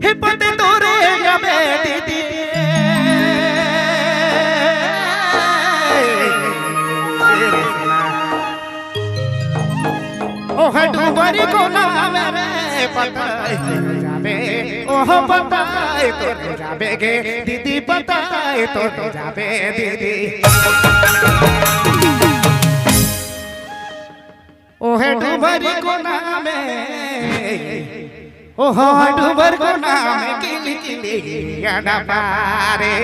हे पते तोरे जाबे दीदी ओह डूबरी को नाम रे पता जाबे ओह पता तो जाबे गे दीदी पता तो जाबे दीदी ओह डूबरी को नाम ओह डूबर को नाम किली किली याना पारे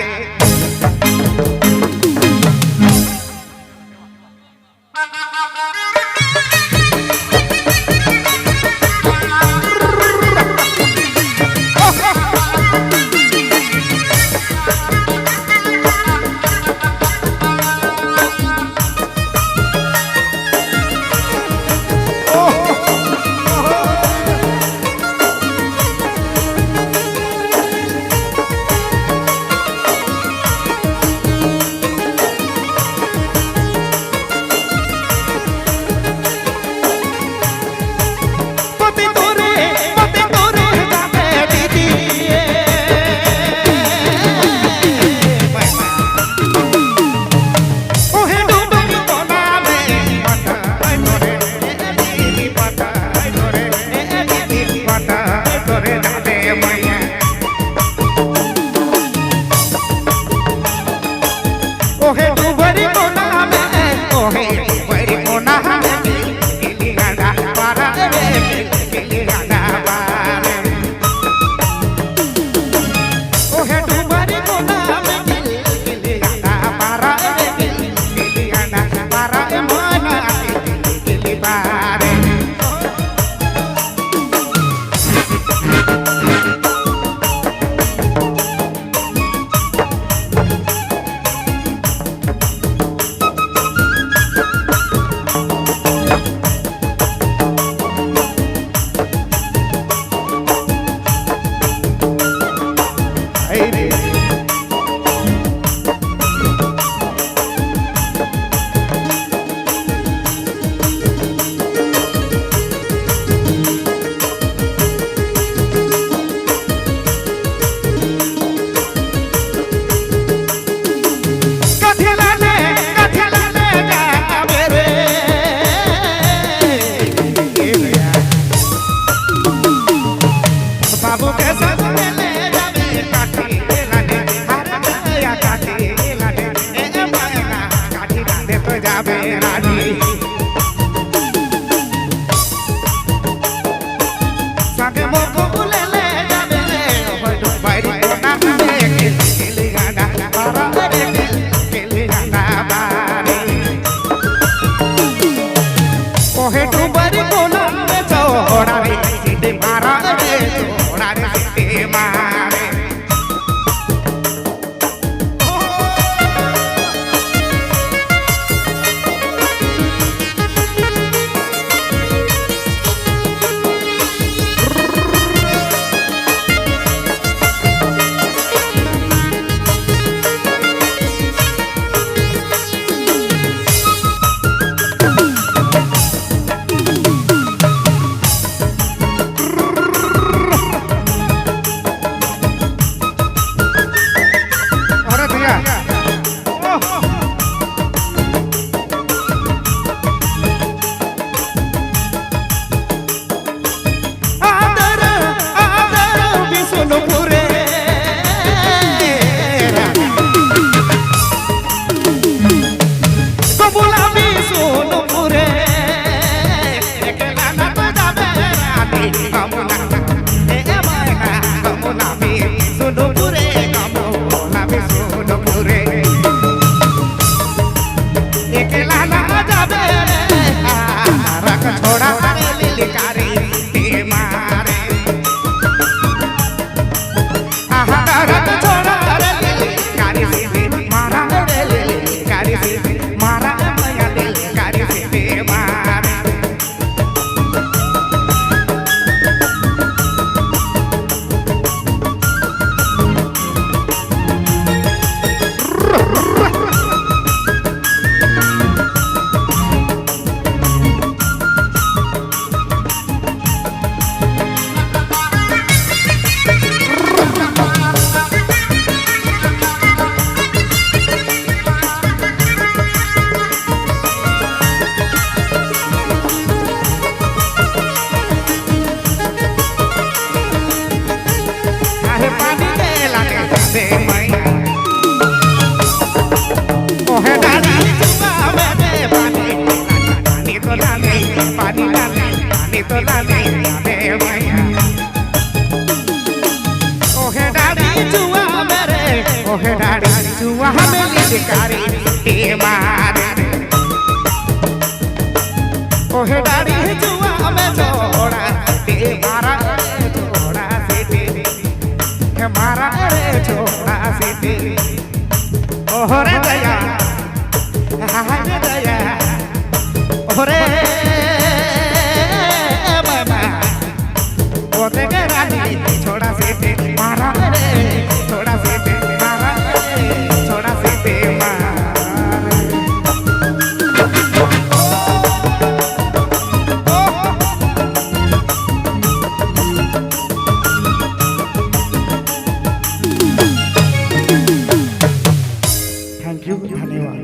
ओहे डूबर को नाम छोड़ा रे सीधे मारा रे छोड़ा रे सीधे है पानी दे लाने दे मैया ओहे डाली जुआ मेरे पानी तो लाने पानी तो लाने दे मैया ओहे डाली जुआ मेरे ओहे डाली जुआ मेरी शिकारी ए मारे ओहे डाली जुआ में छोड़ा ए मारा छोड़ा सीटी हे मारा रे छोड़ा सीटी ओरे दया हाय दया ओरे मामा ओते करानी छोड़ा सीटी मारा रे छोड़ा सीटी मारा रे छोड़ा सीटी मारा थैंक यू धन्यवाद।